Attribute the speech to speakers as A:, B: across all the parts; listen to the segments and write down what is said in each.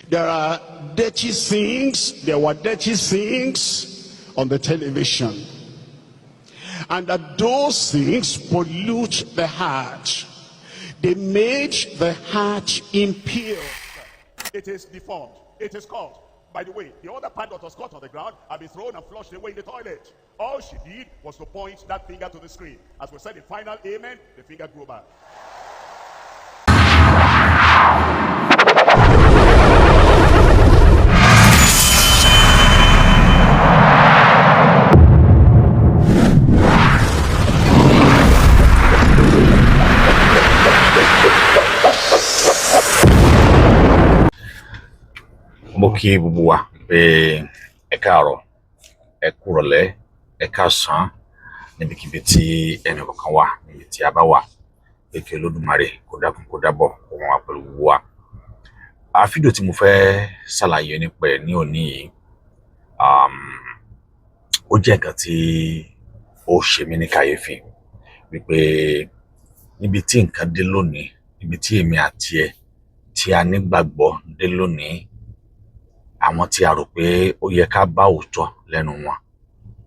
A: There are dirty things, there were dirty things on the television. And that those things pollute the heart. They made the heart impure. It is deformed. It is caught. By the way, the other part that was caught on the ground had been thrown and flushed away in the toilet. All she did was to point that finger to the screen. As we said in final amen, the finger grew back.
B: Mo kí gbogbo wa pé ẹ káàárọ̀, ẹ kúrọ̀lẹ́, ẹ káàsán níbikíbi tí ẹnì kọ̀ọ̀kan wà, níbi tí a bá wà, pé kí Olódùmarè kó dákun kó dábọ̀ kó wọn wà pẹ̀lú gbogbo wa. Fídíò tí mo fẹ́ ṣàlàyé nípa ẹ̀ ní òní yìí, ó jẹ́ nǹkan tí ó ṣe mí ní kàyéfì wípé níbi tí nǹkan dé lónìí, níbi tí èmi àti ẹ tí a nígbàgbọ́ dé lónìí, àwọn tí a rò pé ó yẹ ká bá òótọ́ lẹ́nu wọn,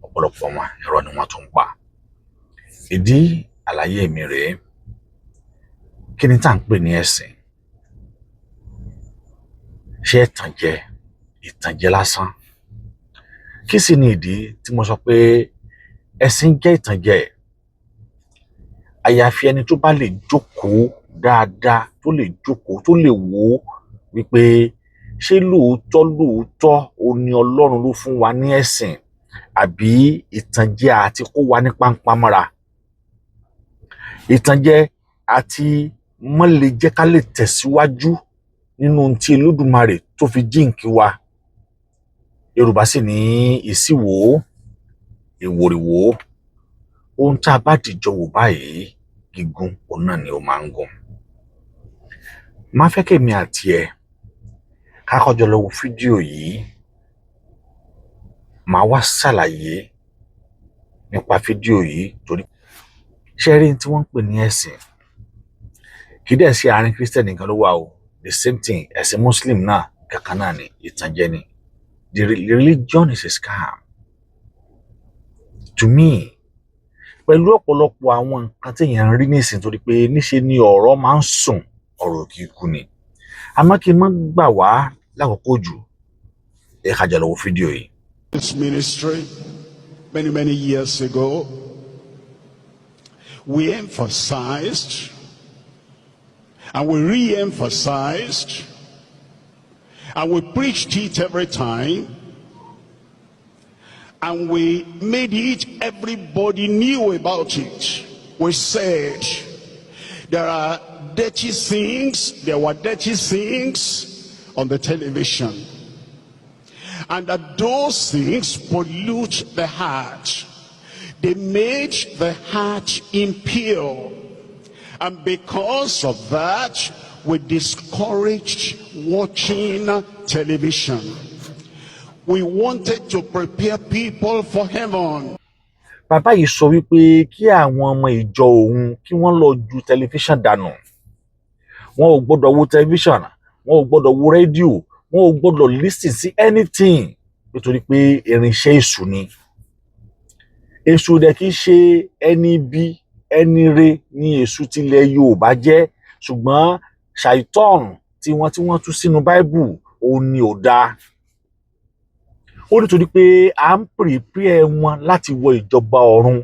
B: ọ̀pọ̀lọpọ̀ wọn irọ́ ni wọ́n tún pa. Ìdí àlàyé mi rèé, kí ni tá à ń pè ní ẹ̀sìn? Ṣé ìtànjẹ lásán? Kí sì ni ìdí tí mo sọ pé ẹ̀sìn jẹ́ ìtànjẹ? Àyàfi ẹni tó bá lè jókòó dáadáa, tó lè jókòó, tó lè wò ó wípé ṣé lóòótọ́ ó ní Ọlọ́run ló fún wa ní ẹ̀sìn àbí ìtànjẹ àti kó wa ní páńpámọ́ra. Ìtànjẹ àti mọ́ lè jẹ́ ká lè tẹ̀síwájú nínú ohun tí Olódùmarè tó fi jíǹkí wa. Yorùbá sì ní ìsíwò ìwòrìwò, ohun tá a bá dìjọ wò báyìí gígùn òun náà ni ó máa ń gùn. Máa fẹ́ kèmi àti ẹ ká kọ́jọ lọ wo fídíò yìí, máa wá ṣàlàyé nípa fídíò yìí torí ṣé rí tí wọ́n ń pè ní ẹ̀sìn kì í dẹ̀ sí àárín Christian nìkan ló wà o, the same thing ẹ̀sìn Muslim náà kankan náà ni, ìtànjẹ ni. The religion is a scam to me. Pẹ̀lú ọ̀pọ̀lọpọ̀ àwọn nǹkan tí èèyàn ń rí nísìn torí pé níṣe ni ọ̀rọ̀ máa ń sùn, ọ̀rọ̀ kì í kú ni. Àmọ́ kí n má gbà wá lákòókò jù, ẹ ká jọ lọ wo fídíò yìí.
A: This ministry, many years ago, we emphasized and we re-emphasized and we preached it every time, and we made it, everybody knew about it. We said there are dirty things, there were dirty things on the television, and that those things pollute the heart. They made the heart impure, and because of that we discouraged watching television. We wanted to prepare people for heaven.
B: Bàbá yìí sọ wípé kí àwọn ọmọ ìjọ òun kí wọ́n lọ ju tẹlifíṣàn dànù. Wọn ò gbọ́dọ̀ wo tẹlifíṣàn, wọn ò gbọ́dọ̀ wo rédíò, wọn ò gbọ́dọ̀ listen sí anything nítorí pé irinṣẹ́ èṣù ni. Èṣù dẹ̀ kìí ṣe ẹni bí ẹni re ní èṣù tilẹ̀ Yorùbá jẹ́, ṣùgbọ́n ṣàìtọ́n tí wọ́n tú sínú Bible òun ni ò dáa. Ó nítorí pé à ń prepare wọn láti wọ ìjọba ọ̀run.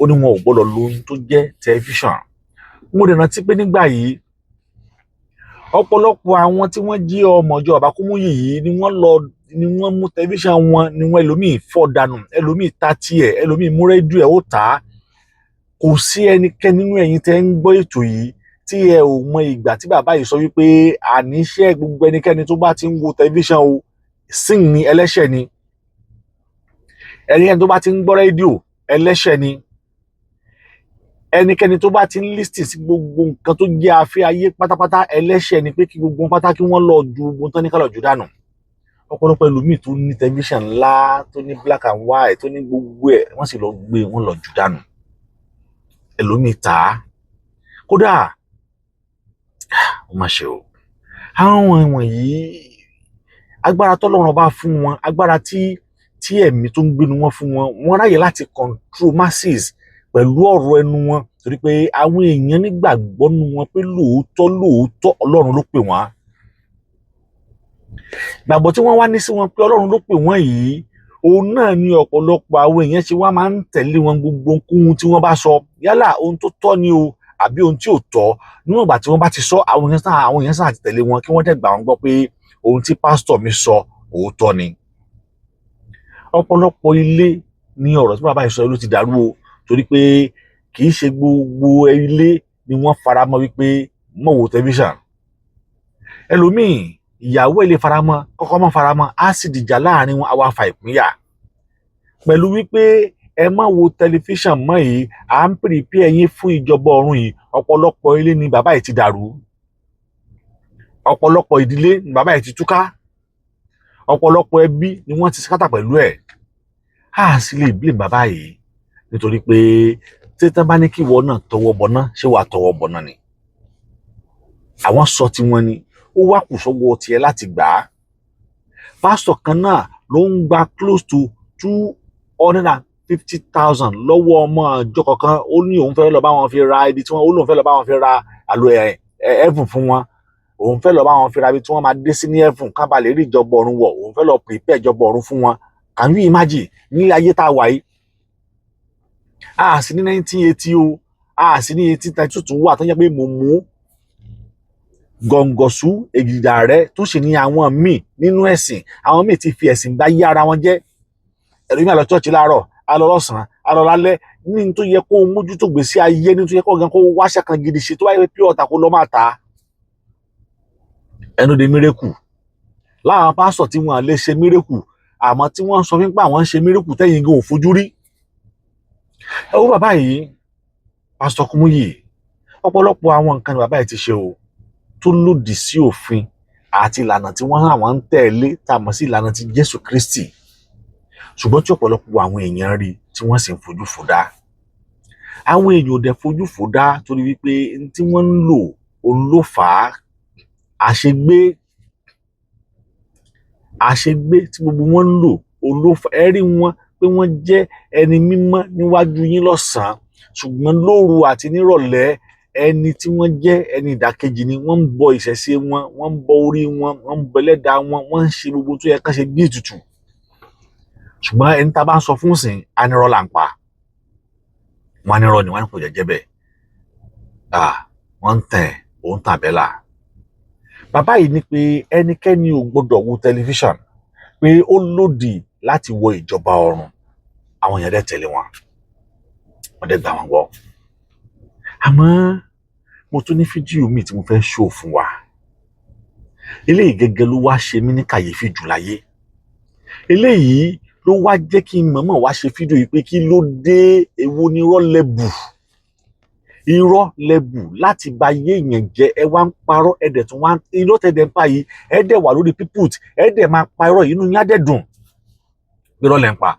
B: Ó ní wọn ò gbọ́dọ̀ lo ohun tó jẹ́ tẹlifíṣàn. Mo dẹ̀ rántí pé nígbà yìí ọ̀pọ̀lọpọ̀ àwọn tí wọ́n jí ọmọ ìjọ Àbákúmúyì yìí ni wọ́n mú tẹlifíṣàn wọn, ni wọ́n ẹlòmíì fọ́ dànù, ẹlòmíì ta tiẹ̀, ẹlòmíì mú rédíò ẹ̀ ó tà á. Kò sí ẹnikẹ́ni nínú ẹ̀yin tẹ́ ń gbọ́ ètò yìí tí ẹ ò mọ ìgbà tí bàbá yìí sọ wípé àníṣe gbogbo ẹnikẹ́ni tó bá ti ń wo tẹlifíṣàn o, sin ni, ẹlẹ́ṣẹ̀ ni. Ẹnikẹ́ni tó bá ti ń gbọ́ rédíò, ẹlẹ́ṣẹ̀ ni. Ẹnikẹ́ni tó bá ti ń listen sí gbogbo nǹkan tó jẹ́ afẹ́ ayé pátápátá, ẹlẹ́ṣẹ̀ ni, pé kí gbogbo pátá kí wọ́n lọ ju gbogbo tán ní ká lọ jù dànù. Ọ̀pọ̀lọpọ̀ ẹlòmíì tó ní tẹlifíṣàn ńlá, tó ní black and white, tó ní gbogbo ẹ̀, wọ́n sì lọ gbé wọn lọ jù dànù. Ẹlòmíì tà á. Kódà ó má ṣe o. àwọn wọ̀nyí agbára tọ́lọ́run bá fún wọn, agbára tí ẹ̀mí tó ń gbénu wọn fún wọn, wọ́n ráyè láti control masses pẹ̀lú ọ̀rọ̀ ẹnu wọn, torí pé àwọn èèyàn nígbàgbọ́ nínú wọn pé lóòótọ́ Ọlọ́run ló pè wọ́n. Ìgbàgbọ́ tí wọ́n wá ní sí wọn pé Ọlọ́run ló pè wọ́n yìí, òun náà ni ọ̀pọ̀lọpọ̀ àwọn èèyàn ṣe wá máa ń tẹ̀lé wọn gbogbo ohun tí wọ́n bá sọ, yálà ohun tó tọ́ ni o àbí ohun tí ò tọ́. Níwọ̀n ìgbà tí wọ́n bá ti sọ, àwọn èèyàn sáà ti tẹ̀lé wọn kí wọ́n dẹ̀ gbà wọ́n gbọ́ pé ohun tí pásítọ̀ mi sọ òótọ́ ni. Ọ̀pọ̀lọpọ̀ ilé ni ọ̀rọ̀ tí bàbá yìí sọ ló ti dàrú o, torí pé kì í ṣe gbogbo ilé ni wọ́n faramọ́ wípé mọ́ wo tẹlifíṣàn. Ẹlòmíì ìyàwó ẹ̀ lè faramọ́, kọ́kọ́ mọ́ faramọ́, á sì dìjà láàrin wọn, á wá fa ìpínyà. Pẹ̀lú wípé ẹ má wo tẹlifíṣàn mọ́ yìí, à ń prepare yín fún ìjọba ọ̀run yìí, ọ̀pọ̀lọpọ̀ ilé ni bàbá yìí ti dàrú. Ọ̀pọ̀lọpọ̀ ìdílé ni bàbá yìí ti túká. Ọ̀pọ̀lọpọ̀ ẹbí ni wọ́n ti ṣátà pẹ̀lú ẹ̀. A sì lè blame bàbá yìí, nítorí pé tí tán bá ní kí ìwọ náà tọwọ́ bọná, ṣé wàá tọwọ́ bọná ni? Àwọn sọ tiwọn ni, ó wá kù sọ́wọ́ tiẹ̀ láti gbà á. Pásítọ̀ kan náà ló ń gba close to 250,000 lọ́wọ́ ọmọ àjọ kọ̀ọ̀kan. Ó ní òun fẹ́ lọ bá wọn fi ra ibi tí wọ́n, ó lóun fẹ́ lọ bá wọn fi ra àlò ẹ̀fùn fún wọn. Òun fẹ́ lọ bá wọn fi ra ibi tí wọ́n máa dé sí ní ẹ̀fùn ká ba lè rí ìjọba ọ̀run wọ̀. Òun fẹ́ lọ prepare ìjọba ọ̀run fún wọn. Can you imagine ní ayé tá a wà yìí? A sì ní 1980 o, a sì ní 1832 tún wà tó yẹ pé mo mú gọ̀ǹgọ̀sù ègìdà rẹ tó sì ní àwọn míì nínú ẹ̀sìn. Àwọn míì ti fi ẹ̀sìn bá yí ara wọn jẹ́. Ẹlòmíì á lọ church láàárọ̀, á lọ lọ́sàn-án, á lọ lálẹ́, ní tó yẹ kó mójútó gbèsè ayé, ní tó yẹ kó gan kó wáṣẹ́ kan gidi ṣe, tó wáyé pé ọ̀tà kó lọ máa ta. Ẹnu de mírèkù láwọn pásítọ̀ tí wọ́n lè ṣe mírèkù, àmọ́ tí wọ́n sọ fún pé àwọn ń ṣe mírèkù tẹ́yìn gan ò fojú rí. Ẹ wo bàbá yìí, pásítọ̀ Kúmúyì, ọ̀pọ̀lọpọ̀ àwọn nǹkan ni bàbá yìí ti ṣe o tó lòdì sí òfin àti ìlànà tí wọ́n àwọn ń tẹ̀lé, tá a mọ̀ sí ìlànà ti Jésù Kristi. Ṣùgbọ́n tí ọ̀pọ̀lọpọ̀ àwọn èèyàn rí tí wọ́n sì ń fojú fò dá. Àwọn èèyàn ò dẹ̀ fojú fò dá torí wípé tí wọ́n ń lò òun ló fà á. Àṣegbé tí gbogbo wọn ń lò òun ló fà á. Ẹ rí wọn pé wọ́n jẹ́ ẹni mímọ́ níwájú yín lọ́sàn-án, ṣùgbọ́n lóru àti nírọ̀lẹ́ ẹni tí wọ́n jẹ́ ẹni ìdàkejì ni. Wọ́n ń bọ ìṣẹ̀ṣe wọn, wọ́n ń bọ orí wọn, wọ́n ń bọ ẹlẹ́dàá wọn, wọ́n ń ṣe gbogbo tó yẹ kán ṣe bí ètùtù. Ṣùgbọ́n ẹni tá a bá ń sọ fún sìn, anirọ́ là ń pa. Wọ́n anirọ́ ni, wọ́n ní kò jẹ́jẹ́ bẹ́ẹ̀. Wọ́n ń tẹ̀, òun tàbẹ́là. Bàbá yìí ní pé ẹnikẹ́ni ò gbọdọ̀ wo tẹlifíṣàn, pé ó lòdì láti wọ ìjọba ọ̀run. Àwọn èèyàn dẹ̀ tẹ̀lé wọn, wọ́n dẹ̀ gbà wọ́n gbọ́. Àmọ́ mo tún ní fídíò míì tí mo fẹ́ ṣó fún wa. Eléyìí gẹ́gẹ́ ló wá ṣe mí ní kàyéfì jù láyé. Eléyìí ló wá jẹ́ kí n mọ̀ọ́mọ̀ wá ṣe fídíò yìí pé kí ló dé, èwo ni irọ́ lẹ́bù láti ba ayé èèyàn jẹ́. Ẹ wá ń parọ́, ẹ dẹ̀ tún wá irọ́ tẹ̀dẹ̀ ń pa yìí, ẹ dẹ̀ wà lórí pípùt, ẹ dẹ̀ máa pa irọ́ yìí, inú yín á dẹ̀ dùn. Irọ́ lẹ̀ ń pa.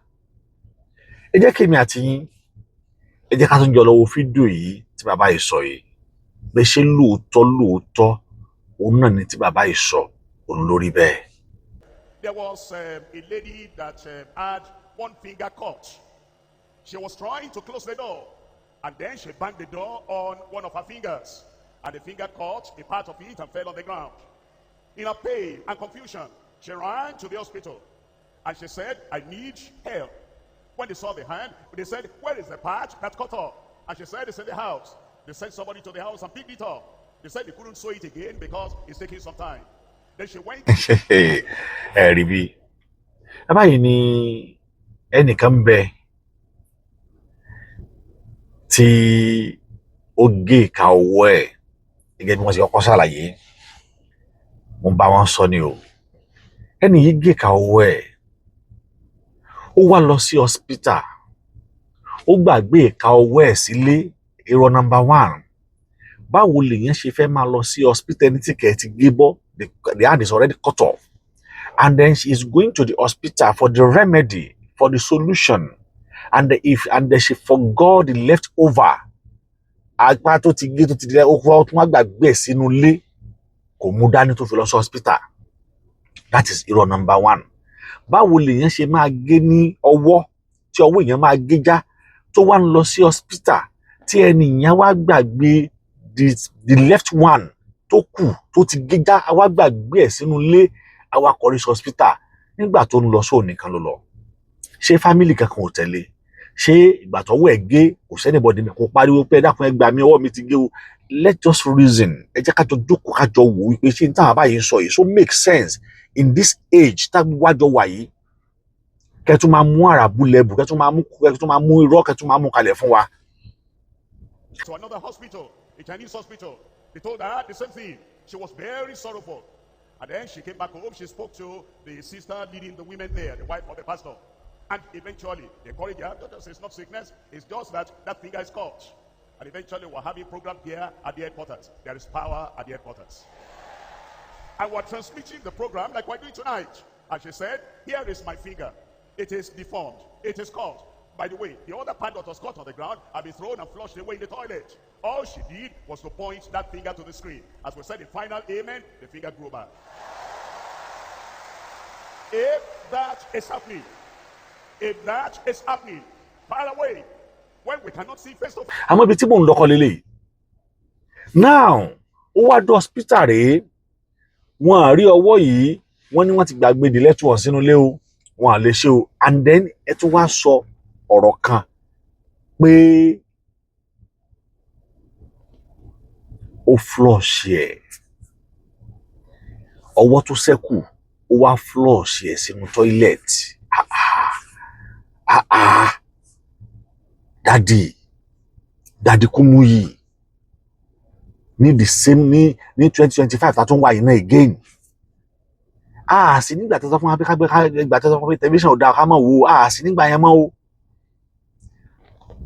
B: Ẹ jẹ́ kémi àti yín, ẹ jẹ́ ká tún jọ lọ wo fídíò yìí tí bàbá yìí sọ yìí. Pé ṣé lóòótọ́ òun náà ni tí bàbá yìí sọ òun lórí bẹ́ẹ̀.
A: There was a lady that had one finger cut. She was trying to close the door, and then she banged the door on one of her fingers, and the finger caught a part of it and fell on the ground. In her pain and confusion, she ran to the hospital, and she said, "I need help." When they saw the hand, they said, "Where is the part that cut off?" And she said, "It's in the house." They sent somebody to the house and picked it up. They said they couldn't sew it again because it's taking some time. Then she went.
B: Rí bí bàbá yìí ní ẹnìkan ń bẹ tí ó gé ìka ọwọ́ ẹ̀, gẹ́gẹ́ bí wọ́n ṣe kọ́kọ́ ṣàlàyé. Mo bá wọn sọ ni o. Ẹni yìí gé ìka ọwọ́ ẹ̀, ó wá lọ sí hospital, ó gbàgbé ìka ọwọ́ ẹ̀ sílé. Irọ́ number 1. Báwo lèèyàn ṣe fẹ́ máa lọ sí hospital ní tíkẹ̀ ti gé bọ́? The hand is already cut off, and then she is going to the hospital for the remedy, for the solution, and then she forgot the leftover. Apá tó ti gé tó ti dẹ ó tún wá gbàgbé sínú ilé, kò kò mú dání tó fi lọ sí hospital. That is irọ́ number one. Báwo lèèyàn ṣe máa gé ní ọwọ́ tí ọwọ́ èèyàn máa gé já tó wá ń lọ sí hospital tí ẹni yẹn wá gbàgbé the left one tó kù tó ti gé já wá gbàgbé ẹ̀ sínú ilé àwa kọrí sí hospital nígbà tó ń lọ sóò nìkan ló lọ. Ṣé family kankan ò tẹ̀lé? Ṣé ìgbà tọ́wọ́ ẹ̀ gé kò sẹ́nìbọ̀dì mi kò pariwo pé ẹ dákun ẹ gbà mí ọwọ́ mi ti gé o? Let's just reason. Ẹ jẹ́ ká jọ jókòó ká jọ wò wípé ṣé n táwọn àbáyé ń sọ yìí so make sense in this age tá gbogbo àjọ wà yìí. Kẹ́tù máa mú àràbù lẹ́bù, kẹ́tù máa mú irọ́, kẹ́tù máa mú kalẹ̀ fún wa.
A: To another hospital, a Chinese hospital. They told her the same thing. She was very sorrowful. And then she came back home. She spoke to the sister leading the women there, the wife of the pastor. And eventually, they encouraged her. It's not sickness. It's just that finger is caught. And eventually, we're having a program here at the headquarters. There is power at the headquarters. And we're transmitting the program like we're doing tonight. And she said, here is my finger. It is deformed. It is caught. By the way, the other part that was caught on the ground had been thrown and flushed away in the toilet. All she did was to point that finger to the screen. As we said in final amen, the finger grew back. If that is happening, far away, when we cannot see face to face.
B: Àmọ́ ibi tí mò ń lọ́kọ́ lélẹ̀. Now, ó wá dé hospital rèé, wọ́n á rí ọwọ́ yìí, wọ́n ní wọ́n ti gbàgbé the left one sínú ilé o, wọ́n á lè ṣe o, and then ẹ tún wá sọ ọ̀rọ̀ kan pé ó flush ẹ̀, ọwọ́ tó ṣẹ́kù ó wá flush ẹ̀ sínú toilet. Dadi Kumuyi ní the same ní 2025 tá tún wà yìí náà again. Sì nígbà tó sọ fún wa pé ìgbà tó sọ fún pé tẹlifíṣàn ò dáa ká mọ̀ wò, sì nígbà yẹn mọ́ o.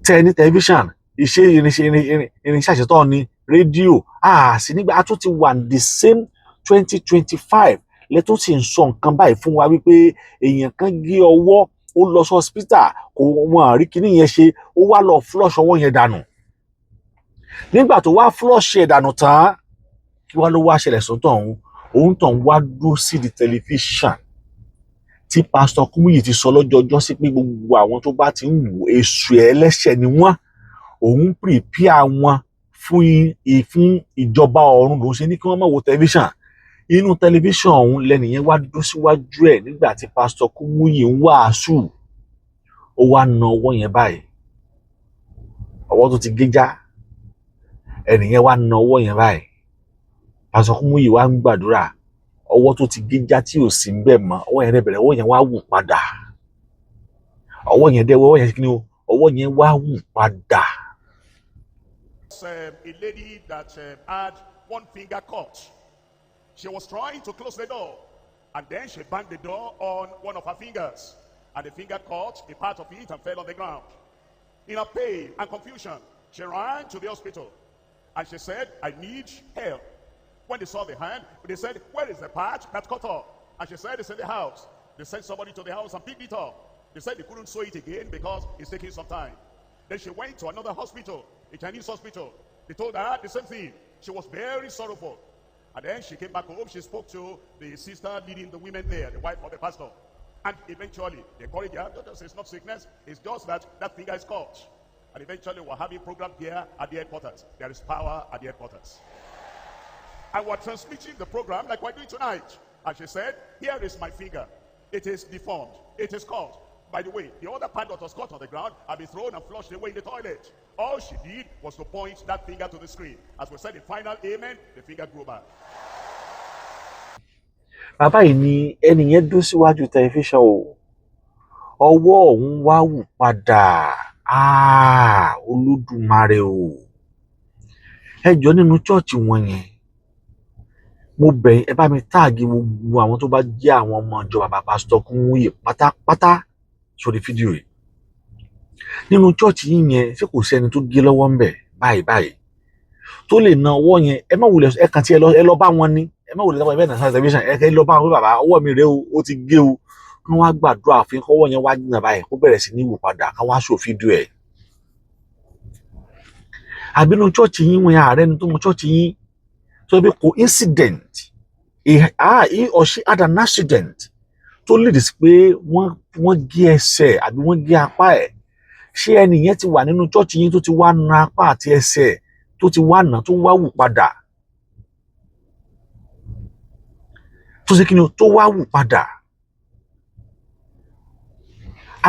B: Tẹ ní tẹlifíṣàn, irinṣẹ́ àṣetọ́ ni rédíò, sì nígbà a tún ti wà the same 2025 lẹ́tọ́ sì ń sọ nǹkan báyìí fún wa wípé èèyàn kan gé ọwọ́ ó lọ sí hospital kò wọ́n rí kíní yẹn ṣe ó wá lọ flush ọwọ́ yẹn dànù. Nígbà tó wá flush ẹ̀ dànù tán kí wá ló wá ṣẹlẹ̀ sọ́tọ̀ òun tàn wá dúró sí di tẹlifíṣàn tí Pastor Kumuyi ti sọ lọ́jọ́ ọjọ́ sí pé gbogbo àwọn tó bá ti ń wò èṣù ẹlẹ́ṣẹ̀ ni wọ́n, òun prepare wọn fún ìjọba ọ̀run lòun ṣe ní kí wọ́n má wo tẹlifíṣàn. Inú tẹlifíṣàn ọ̀hún lẹ́nìyẹn wá dúró síwájú ẹ̀ nígbà tí Pastor Kumuyi ń wàásù, ó wá na ọwọ́ yẹn báyìí, ọwọ́ tó ti gé já, ẹnìyẹn wá na ọwọ́ yẹn báyìí. Pastor Kumuyi wá ń gbàdúrà, ọwọ́ tó ti gé já tí ò sí ń bẹ̀ mọ́, ọwọ́ yẹn bẹ̀rẹ̀, ọwọ́ yẹn wá wù padà. Ọwọ́ yẹn kí ni o, ọwọ́ yẹn wá wù padà.
A: A lady that had one finger cut. She was trying to close the door, and then she banged the door on one of her fingers, and the finger caught a part of it and fell on the ground. In her pain and confusion, she ran to the hospital, and she said, I need help. When they saw the hand, they said, where is the part that cut off? And she said, it's in the house. They sent somebody to the house and picked it up. They said they couldn't sew it again because it's taking some time. Then she went to another hospital, a Chinese hospital. They told her the same thing. She was very sorrowful. And then she came back home. She spoke to the sister leading the women there, the wife of the pastor. And eventually, they encouraged her. It's not sickness. It's just that finger is caught. And eventually, we're having a program here at the headquarters. There is power at the headquarters. And we're transmitting the program like we're doing tonight. And she said, here is my finger. It is deformed. It is caught. By the way, the other part that was caught on the ground had been thrown and flushed away in the toilet. All she did was to point that finger to the screen. As we said in final amen, the finger grew back.
B: Bàbá yìí ni ẹni yẹn dúró síwájú tẹlifíṣàn o, ọwọ́ òun wá wù padà. Olódùmarè o. Ẹ jọ̀ọ́ nínú chọ́ọ̀chì wọn yẹn, mo bẹ̀ yín ẹ bá mi táàgì gbogbo àwọn tó bá jẹ́ àwọn ọmọ ìjọ bàbá Pastor Kumuyi pátápátá sórí fídíò yìí. Nínú chọ́ọ̀chì yín yẹn ṣé kò sẹ́ni tó gé lọ́wọ́ ń bẹ̀ báyìí tó lè na ọwọ́ yẹn, ẹ má wulẹ̀ ẹ kàn tí ẹ lọ bá wọn ní, ẹ má wulẹ̀ lọ́wọ́ ẹ bẹ́ẹ̀ náà sáré tẹlifíṣàn ẹ lọ bá wọn pé bàbá ọwọ́ mi rèé o, ó ti gé o, kí wọ́n wá gbàdúrà fún kọ́wọ́ yẹn wá jìnnà báyìí kó bẹ̀rẹ̀ sí ní wù padà kí wọ́n wá ṣò fídíò ẹ̀. Àbínú chọ́ọ̀chì yín wọn ààrẹ ni tó mọ chọ́ọ̀chì yín tó bí coincident he or she had an accident tó lead sí pé wọ́n gé ẹsẹ̀ àbí wọ́n gé apá ẹ̀. Ṣé ẹni yẹn ti wà nínú church yín tó ti wá na apá àti ẹsẹ̀ tó ti wá nà tó wá wù padà? Tó ṣe kí ni tó wá wù padà?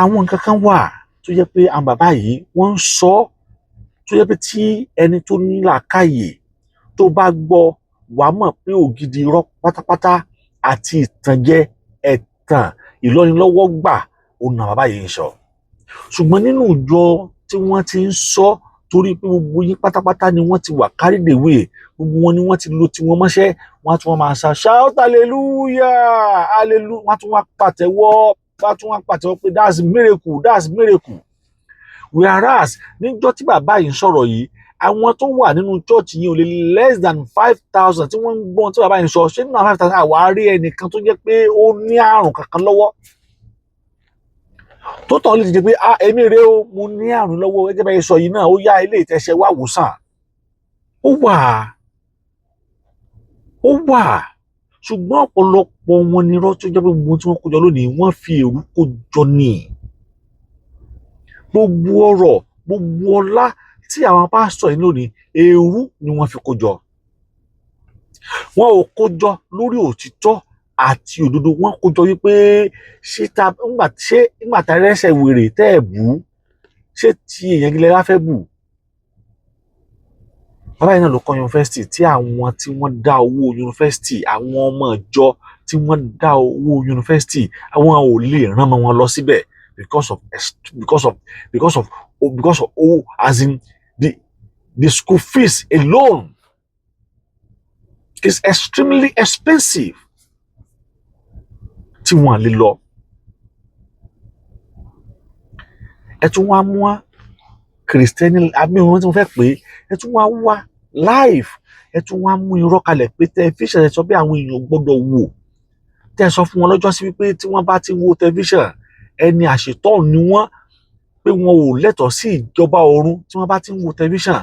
B: Àwọn nǹkan kan wà tó jẹ́ pé àwọn bàbá yìí wọ́n ń sọ tó jẹ́ pé tí ẹni tó ní làákàyè tó bá gbọ́ wàá mọ̀ pé ògidì irọ́ pátápátá àti ìtànjẹ ẹ̀tàn ìlọ́nilọ́wọ́ gbà òun náà bàbá yìí ń sọ. Ṣùgbọ́n nínú ìjọ tí wọ́n ti ń sọ torí pé gbogbo yín pátápátá ni wọ́n ti wà carried away, gbogbo wọn ni wọ́n ti lo tiwọn mọ́ṣẹ́, wọ́n á tún wọ́n máa shout hallelujah hallelujah, wọ́n á tún wọ́n pàtẹ́wọ́ pé that's miracle. Whereas níjọ́ tí bàbá yìí ń sọ̀rọ̀ yìí, àwọn tó wà nínú church yìí ò lè less than 5,000 tí wọ́n ń gbọ́n tí bàbá yìí ń sọ. Ṣé nínú 5,000 àwa rí ẹnìkan tó jẹ́ pé ó ní àrùn kankan lọ́wọ́ tó tàn lè jẹ́ pé èmi rèé o, mo ní àrùn lọ́wọ́ gẹ́gẹ́ bá yẹn sọ yìí náà, ó yá ilé ìtẹ̀sẹ̀ wá wòsàn? Ó wà ṣùgbọ́n ọ̀pọ̀lọpọ̀ wọn ni irọ́ tó jẹ́ pé gbogbo tí wọ́n kó jọ lónìí wọ́n fi èrú kó jọ ní. Gbogbo ọrọ̀ gbogbo ọlá tí àwọn pásítọ̀ yìí lónìí èrú ni wọ́n fi kó jọ. Wọn ò kó jọ lórí òtítọ́ àti òdodo, wọ́n kó jọ wípé nígbà tá rẹ́sẹ̀ wèrè tẹ́ ẹ̀ bú, ṣé tí èèyàn gílẹ̀ wá fẹ́ bù? Bàbá yìí náà ló kọ́ yunifásitì tí àwọn tí wọ́n dá owó yunifásitì, àwọn ọmọ ìjọ tí wọ́n dá owó yunifásitì, àwọn ò lè rán ọmọ wọn lọ síbẹ̀ because of as in the school fees alone is extremely expensive tí wọ́n lè lọ. Ẹ tún wá mú wá kìrìsìtẹ́nì àmì ohun tí mo fẹ́ pé ẹ tún wá wá live, ẹ tún wá mú irọ́ kalẹ̀ pé tẹlifíṣàn ẹ sọ bí àwọn èèyàn gbọ́dọ̀ wò. Tẹ́ ẹ sọ fún wọn lọ́jọ́ sí wípé tí wọ́n bá ti wo tẹlifíṣàn ẹni àṣetọ́ ni wọ́n, pé wọn ò lẹ́tọ̀ọ́ sí ìjọba ọ̀run tí wọ́n bá ti ń wo tẹlifíṣàn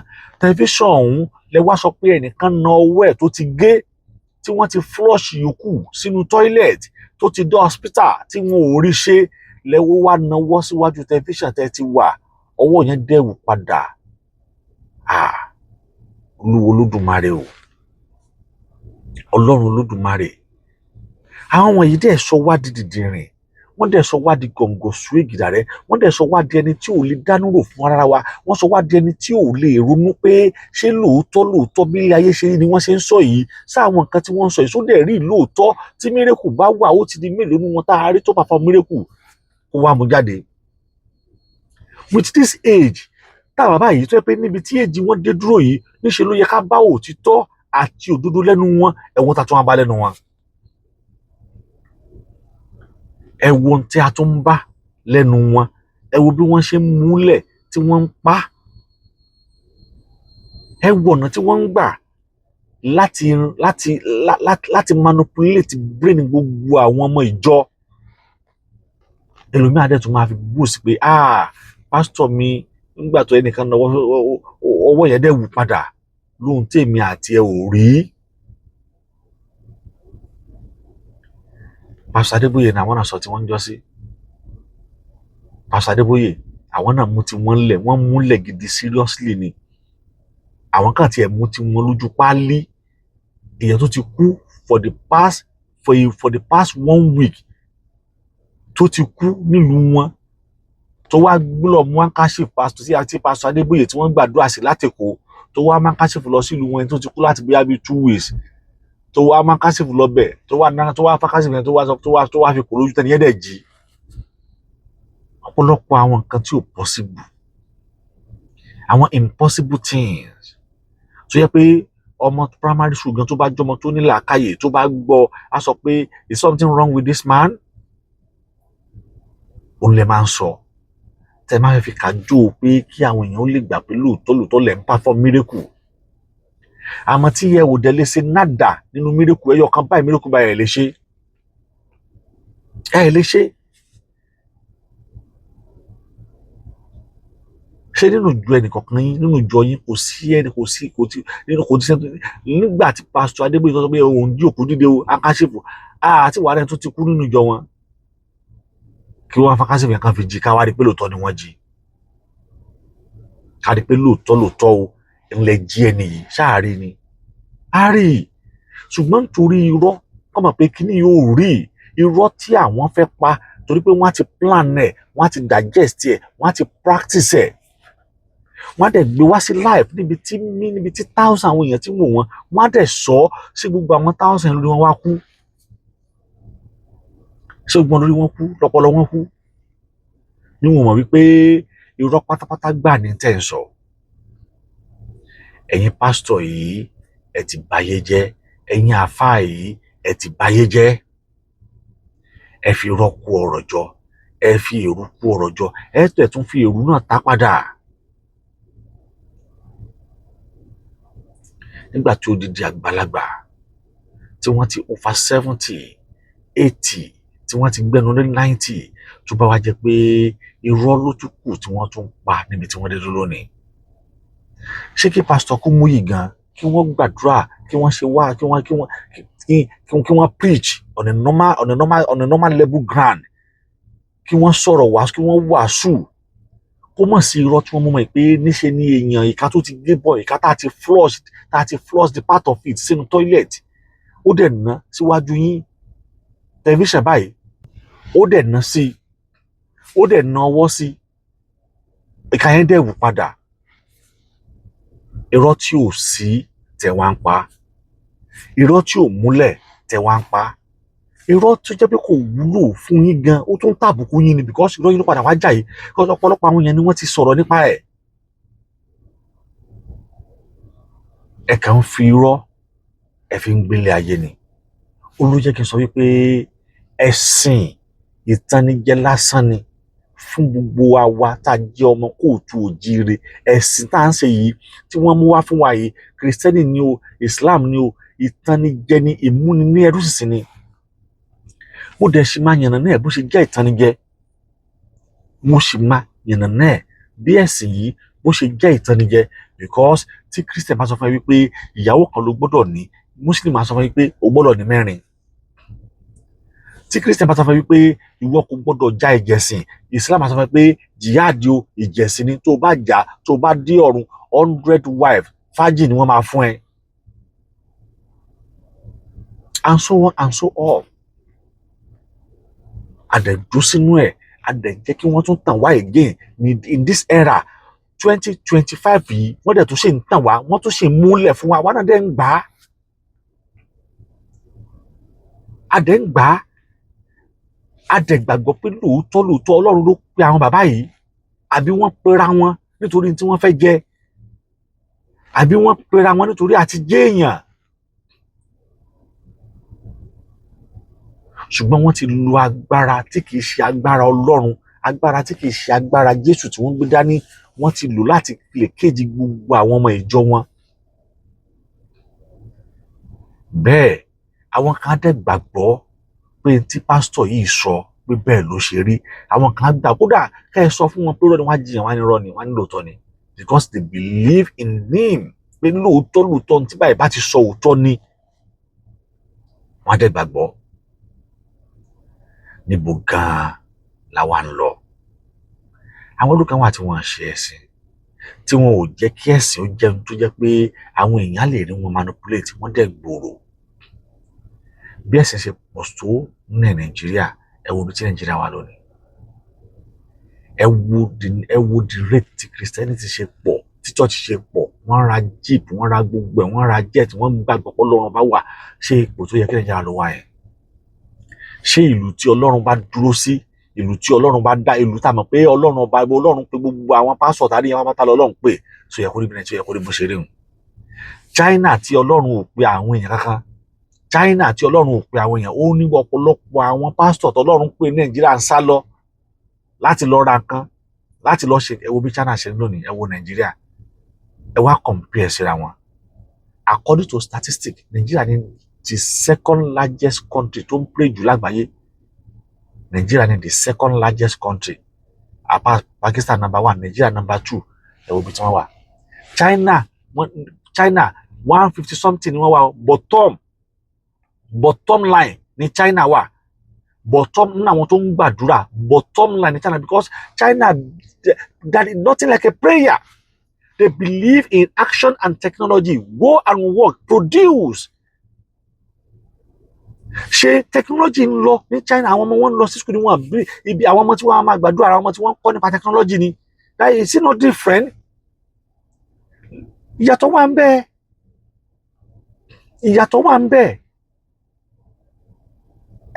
B: ọ̀hún lẹ wá sọ pé ẹnìkan na ọwọ́ ẹ̀ tó ti gé, tí wọ́n ti flush yòókù sínú toilet, tó ti dé hospital tí wọn ò rí ṣe, lẹ́wọ́ wá nawọ́ síwájú tẹlifíṣàn tẹ́ ti wà, ọwọ́ yẹn dẹ̀wù padà. Olúwo Olódùmarè o, Ọlọ́run Olódùmarè, àwọn wọ̀nyí dẹ̀ sọ wá di dìdìrìn, wọ́n dẹ̀ sọ wá di gọ̀ǹgọ̀ sùn ègìdà rẹ̀, wọ́n dẹ̀ sọ wá di ẹni tí ò lè dánú rò fún ara wa, wọ́n sọ wá di ẹni tí ò lè ronú pé ṣé lóòótọ́ bí ilé ayé ṣe rí ni wọ́n ṣe ń sọ yìí, sáwọn nǹkan tí wọ́n ń sọ yìí sódẹ̀ rí lóòótọ́, tí mírèkù bá wà ó ti di mélòó nínú wọn tá a rí tó perform mírèkù kó wá mú jáde. With this age táwọn bàbá yìí tó yẹ pé níbi tí èjì wọn dé dúró yìí, níṣe ló yẹ ká bá òtítọ́ àti òdodo lẹ́nu wọn, ẹ̀wọ̀n tá a tún wá bá lẹ́nu wọn. Ẹ wo ohun tí a tún ń bá lẹ́nu wọn, ẹ wo bí wọ́n ṣe ń múlẹ̀ tí wọ́n ń pa, ẹ wo ọ̀nà tí wọ́n ń gbà láti manipulate brain gbogbo àwọn ọmọ ìjọ. Ẹlòmíà dẹ̀ tún máa fi boost pé pásítọ̀ mi nígbà tó ẹnìkan náà ọwọ́ yẹn dẹ̀ wù padà, lóhun tèmi àti ẹ ò rí. Pásítọ̀ Adébóyè ni àwọn náà sọ tí wọ́n ń jọ sí. Pásítọ̀ Adébóyè àwọn náà mú tí wọ́n lẹ̀, wọ́n múlẹ̀ gidi seriously ni. Àwọn kan tiẹ̀ mú tí wọ́n lójú páálí. Èèyàn tó ti kú for the past 1 week tó ti kú nílùú wọn, tó wá gbúlọ̀ mú handkerchief pásítọ̀ sí àti Pásítọ̀ Adébóyè tí wọ́n gbàdúrà sí látẹ̀kọ́, tó wá handkerchief lọ sílùú wọn tó ti kú láti bí 2 weeks, tó wá handkerchief lọ bẹ̀, tó wá handkerchief yẹn tó wá fi kò lójú tẹ́ni yẹn dẹ̀ jí. Ọ̀pọ̀lọpọ̀ àwọn nǹkan tí ò possible, àwọn impossible things tó yẹ pé ọmọ primary school gan tó bá jọmọ tó ní làákàyè tó bá gbọ́ á sọ pé is something wrong with this man? Òun lè máa ń sọ tẹ máa fi kájọ pé kí àwọn èèyàn ó lè gbà pé lóòótọ́ lẹ̀ ń perform miracle. Àmọ́ tí ẹ ò dẹ̀ lè ṣe nada nínú miracle, ẹyọ kan báyìí miracle báyìí ẹ lè ṣe. ṣé nínú ìjọ ẹnìkọ̀ọ̀kan yín nínú ìjọ yín kò sí nígbà tí pásítọ̀ Adébóyè sọ pé òun jí òkú dìde o akáṣẹ́fù àti wàhálà tó ti kú nínú ìjọ wọn kí wọ́n akáṣẹ́fù yẹn kan fi jí ká wá rí pé lóòótọ́ ni wọ́n jí ká rí pé lóòótọ́ o ńlẹ̀ jí ẹni yìí ṣáàrí ni á rí ṣùgbọ́n nítorí irọ́ wọ́n mọ̀ pé kíní yóò rí irọ́ tí àwọn fẹ́ pa torí pé wọ́n á ti plan ẹ̀ wọ́n á ti digest ẹ̀ wọ́n á ti practice ẹ̀ wọ́n á dẹ̀ gbé wá sí live níbi tí thousand àwọn èèyàn tí wò wọ́n á dẹ̀ sọ sí gbogbo àwọn thousand lórí wọn wá kú ṣé gbogbo lórí wọn kú lọ́pọlọ wọn kú ni wọ́n mọ̀ wípé irọ́ pátápátá gbà ní tẹ̀ ń sọ ẹ̀yin pásítọ̀ yìí ẹ ti báyé jẹ́ ẹ̀yin àfáà yìí ẹ ti báyé jẹ́ ẹ fi irọ́ kú ọ̀rọ̀ jọ ẹ fi èrú kú ọ̀rọ̀ jọ ẹ tẹ̀ tún fi èrú náà tá padà nígbà tí odidi àgbàlagbà tí wọ́n ti over 70, 80 tí wọ́n ti gbẹ́nu lé 90 tó bá wá jẹ́ pé irọ́ ló tún kù tí wọ́n tún pa níbi tí wọ́n dé dúró lónìí ṣé kí pásítọ̀ Kúmúyì gan kí wọ́n gbàdúrà kí wọ́n ṣe wá kí wọ́n preach on a normal level ground kí wọ́n sọ̀rọ̀ wá kí wọ́n wàásù kó mọ̀ sí irọ́ tí wọ́n mọ̀ pé níṣe ni èèyàn ìka tó ti gé bọ̀ ìka tá a ti flush the part of it sínú toilet ó dẹ̀ ná síwájú yín tẹlifíṣàn báyìí ó dẹ̀ ná sí ó dẹ̀ ná ọwọ́ sí ìka yẹn dẹ̀ wù padà irọ́ tí ò sí tẹ̀ wá ń pa irọ́ tí ò múlẹ̀ tẹ̀ wá ń pa irọ́ tó jẹ́ pé kò wúlò fún yín gan ó tún tàbùkù yín ni because irọ́ yín ló padà wá jà yìí because ọ̀pọ̀lọpọ̀ àwọn èèyàn ni wọ́n ti sọ̀rọ̀ nípa ẹ̀ ẹ kàn ń fi irọ́ ẹ fi ń gbélé ayé ni ó ló jẹ́ kí n sọ wípé ẹ̀sìn ìtanijẹ lásán ni fún gbogbo àwa tá a jẹ́ ọmọ kóòtù òjíire ẹ̀sìn tá à ń ṣe yìí tí wọ́n mú wá fún wa yìí kìrìsìtẹ́nì ni o Islam ni o ìtanijẹ ni ìmúni ní ẹrú sísìn ni mo dẹ̀ sì máa yànnà náà bó ṣe jẹ́ ìtanijẹ mo sì máa yànnà náà bí ẹ̀sìn yìí bó ṣe jẹ́ ìtanijẹ because tí Christian bá sọ fún ẹ wípé ìyàwó kan ló gbọ́dọ̀ ní Muslim máa sọ fún ẹ wípé o gbọ́dọ̀ ní 4 tí Christian bá sọ fún ẹ wípé ìwọ kò gbọ́dọ̀ já ìjẹsìn Islam máa sọ fún ẹ pé jihad o ìjẹsìn ni tó bá jà tó bá dé ọ̀run 100 wife fájì ni wọ́n máa fún ẹ and so on and so on adẹ̀dú sínú ẹ̀ adẹ̀jẹ́ kí wọ́n tún tàn wá again in this era 2025 yìí wọ́n dẹ̀ tún ṣe ń tàn wá wọ́n tún ṣe ń múlẹ̀ fún wa wọ́n náà dẹ̀ ń gbà á adẹ̀ ń gbà á adẹ̀ gbàgbọ́ pé lóòótọ́ Ọlọ́run ló pe àwọn bàbá yìí àbí wọ́n pera wọn nítorí tí wọ́n fẹ́ jẹ àbí wọ́n pera wọn nítorí àti jẹ́ èèyàn ṣùgbọ́n wọ́n ti lo agbára tí kìí ṣe agbára Ọlọ́run agbára tí kìí ṣe agbára Jésù tí wọ́n gbé dání wọ́n ti lò láti lè kéde gbogbo àwọn ọmọ ìjọ wọn bẹ́ẹ̀ àwọn kan dẹ̀ gbàgbọ́ pé tí pásítọ̀ yìí sọ pé bẹ́ẹ̀ ló ṣe rí àwọn kan gbà kódà ká ẹ sọ fún wọn pé rọ ni wọ́n á jiyàn wọ́n á ní rọ ni wọ́n á ní lóòótọ́ ni because they believe in him pé lóòótọ́ tí báyìí bá ti sọ òótọ́ ni wọ́n á dẹ̀ gbàgbọ́ níbo gan-an làwa ń lọ àwọn olùkọ́ wà tí wọ́n ń ṣe ẹ̀sìn tí wọn ò jẹ́ kí ẹ̀sìn ó jẹun tó jẹ́ pé àwọn èèyàn lè rí wọn manipulate wọ́n dẹ̀ gbòòrò bí ẹ̀sìn ṣe pọ̀ tó ní Nàìjíríà ẹ wo bí tí Nàìjíríà wà lónìí ẹ wo the rate tí Christianity ṣe pọ̀ tí church ṣe pọ̀ wọ́n ra jeep wọ́n ra gbogbo ẹ̀ wọ́n ra jet wọ́n gbàgbọ́ pé Ọlọ́run bá wà ṣé ipò tó yẹ kí Nàìjíríà ló wà yẹn ṣé ìlú tí Ọlọ́run bá dúró sí ìlú tí Ọlọ́run bá dá ìlú tá a mọ̀ pé Ọlọ́run pé gbogbo àwọn pásọ̀ tàbí àwọn pátá Ọlọ́run pé so yẹ kó rí bí Nàìjíríà yẹ kó rí bó ṣe rí hùn China tí Ọlọ́run ò pe àwọn èèyàn kankan China tí Ọlọ́run ò pe àwọn èèyàn ó ní ọ̀pọ̀lọpọ̀ àwọn pásítọ̀ tọ́lọ́run pé Nàìjíríà ń sá lọ láti lọ ra nǹkan láti lọ ṣe ẹ wo bí China ṣe ń lónìí ẹ wo Nàìjíríà ẹ wá compare síra wọn according to statistics Nàìjíríà ní the second largest country tó ń pray jù lágbàáyé Nàìjíríà ní the second largest country apart Pakistan number 1 Nàìjíríà number 2 ẹ wo bí tí wọ́n wà. China 150 something ni wọ́n wà, bottom line ní China wà, bottom ní àwọn tó ń gbàdúrà, bottom line ní China, because China that is nothing like a prayer. They believe in action and technology. Go and work, produce. Ṣé technology ń lọ ní China? Àwọn ọmọ wọn ń lọ sí school ni wọn ibi àwọn ọmọ tí wọ́n máa gbàdúrà, àwọn ọmọ tí wọ́n ń kọ́ nípa technology ni. That is it not different? Ìyàtọ̀ wà ń bẹ. Ìyàtọ̀ wà ń bẹ.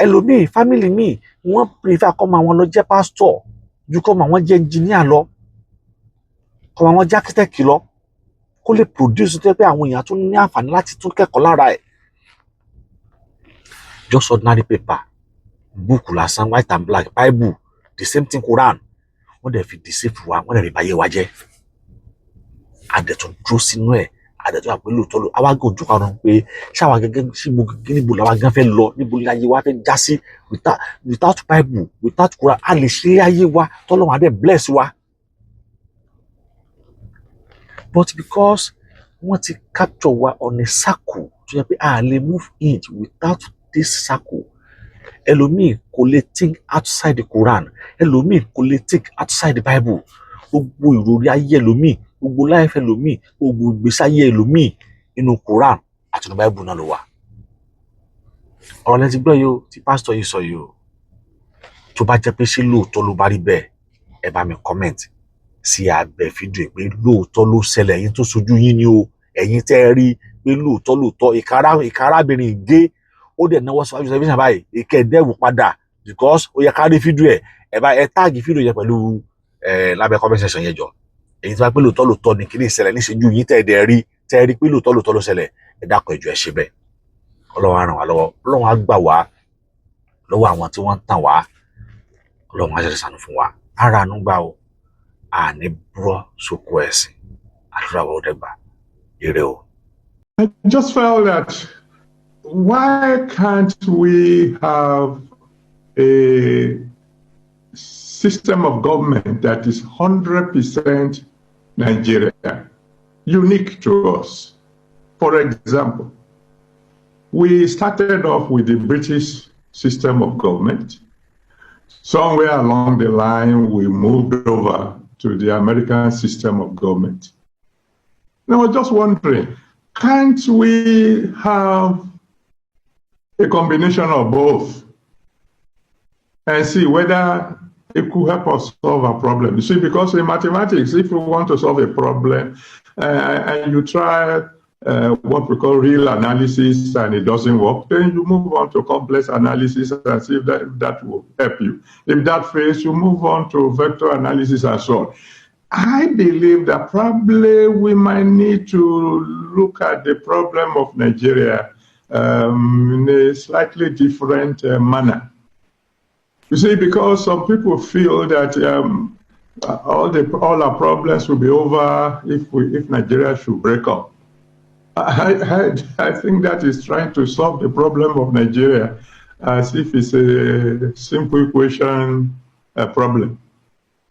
B: Ẹlòmíì, family mi, wọ́n prefer kọ́ máa wọn lọ jẹ́ pastor ju kọ́ máa wọn jẹ́ engineer lọ. Kọ́ máa wọn jẹ́ architect lọ. Kó lè produce tó yẹ pé àwọn èèyàn tún ní àǹfààní láti tún kẹ́kọ̀ọ́ lára ẹ̀. Just ordinary paper, book lásán, white and black, Bible, the same thing, Quran. Wọ́n dẹ̀ fi deceive wa, wọ́n dẹ̀ rí báyé wa jẹ́. Adẹ̀tún dúró sínú ẹ̀, adẹ̀tún àpé lóòótọ́ lò. Àwa gan ojú kan pé ṣáwa gẹ́gẹ́ sí níbo làwa gan fẹ́ lọ, níbo láyé wa fẹ́ já sí without Bible, without Quran. A lè ṣe ayé wa tọ́lọ́run á dẹ̀ bless wa. But because wọ́n ti capture wa on a circle, tó yẹ pé a lè move it without this circle. Ẹlòmíì kò lè think outside the Quran. Ẹlòmíì kò lè think outside the Bible. Gbogbo ìròrí ayé ẹlòmíì, gbogbo life ẹlòmíì, gbogbo ìgbésí ayé ẹlòmíì inú Quran àti inú Bible náà ló wà. Ọ̀rọ̀ lẹ ti gbọ́ yìí o, tí pásítọ̀ yìí sọ yìí o. Tó bá jẹ́ pé ṣé lóòótọ́ ló bá rí bẹ́ẹ̀, ẹ bá mi comment sí abẹ́ fídíò pé lóòótọ́ ló ṣẹlẹ̀, ẹ̀yin tó sojú yín ni o. Ẹ̀yin tẹ́ ẹ rí pé lóòótọ́ ìkarábìnrin gé ó dẹ̀ náwó sọ television báyìí, ìkẹ́ẹ̀dẹ́wò padà because ó yẹ ká rí fídíò ẹ̀. Ẹ bá ẹ táàgì fídíò yẹn pẹ̀lú lábẹ́ comment section yẹn jọ. Èyí tí wọ́n pé lóòótọ́ ni kí ní ìṣẹ̀lẹ̀ níṣẹ́jú yín tẹ́ ẹ rí pé lóòótọ́ ló ṣẹlẹ̀, ẹ dákun ẹ jọ̀ọ́ ẹ ṣe bẹ́ẹ̀. Ọlọ́run á ràn wá lọ́wọ́, Ọlọ́run á gbà wá lọ́wọ́ àwọn tí wọ́n ń tàn wá, Ọlọ́run á ṣe ṣàánú fún wa. Ara àánú gbà o, àní búrọ́ sóko ẹ̀sìn, àdúrà wa ó dẹ́gbà. Ire o.
C: I just felt that why can't we have a system of government that is 100% Nigeria, unique to us? For example, we started off with the British system of government. Somewhere along the line, we moved over to the American system of government. And I was just wondering, can't we have a combination of both and see whether it could help us solve a problem? You see, because in mathematics, if we want to solve a problem and you try what we call real analysis and it doesn't work, then you move on to complex analysis and see if that will help you. If that fails, you move on to vector analysis and so on. I believe that probably we might need to look at the problem of Nigeria in a slightly different manner. You see, because some people feel that all our problems will be over if Nigeria should break up. I think that is trying to solve the problem of Nigeria as if it's a simple equation problem.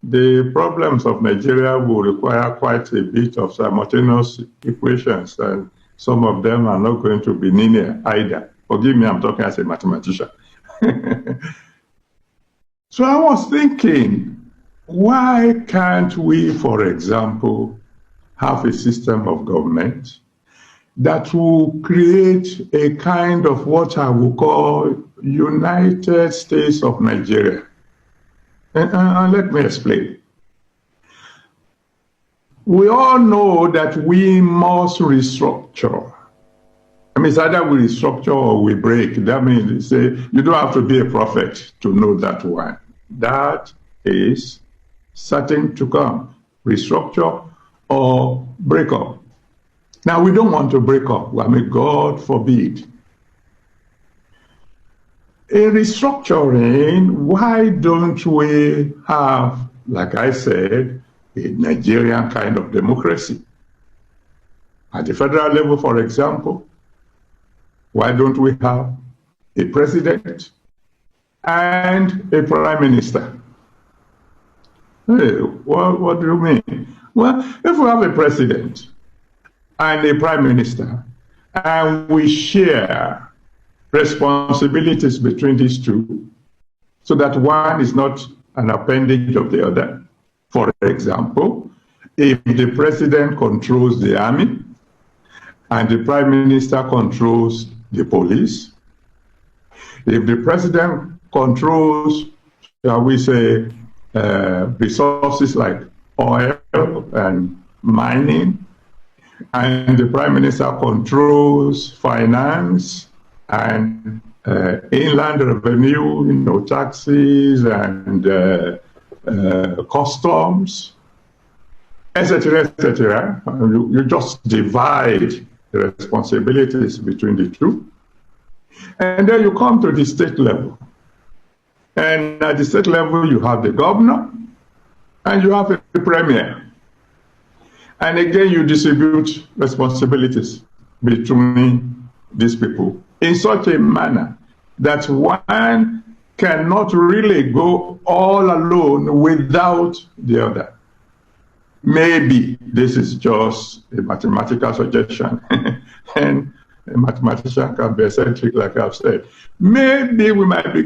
C: The problems of Nigeria will require quite a bit of simultaneous equations, and some of them are not going to be linear either. Forgive me, I'm talking as a mathematician. So I was thinking, why can't we, for example, have a system of government that will create a kind of what I would call United States of Nigeria? And let me explain. We all know that we must restructure. I mean, it's either we restructure or we break. That means say you don't have to be a prophet to know that one. That is certain to come. Restructure or break up. Now, we don't want to break up. I mean, God forbid. In restructuring, why don't we have, like I said, a Nigerian kind of democracy? At the federal level, for example, why don't we have a president and a prime minister? Hey, what do you mean? Well, if we have a president and a prime minister, and we share responsibilities between these two, so that one is not an appendage of the other. For example, if the president controls the army and the prime minister controls the police, if the president controls, shall we say, resources like oil and mining, and the prime minister controls finance and inland revenue, taxes and customs, etc., etc. You just divide the responsibilities between the two. And then you come to the state level. And at the state level, you have the governor and you have the premier. And again, you distribute responsibilities between these people in such a manner that one cannot really go all alone without the other. Maybe this is just a mathematical suggestion, and a mathematician can be eccentric, like I've said. Maybe we might be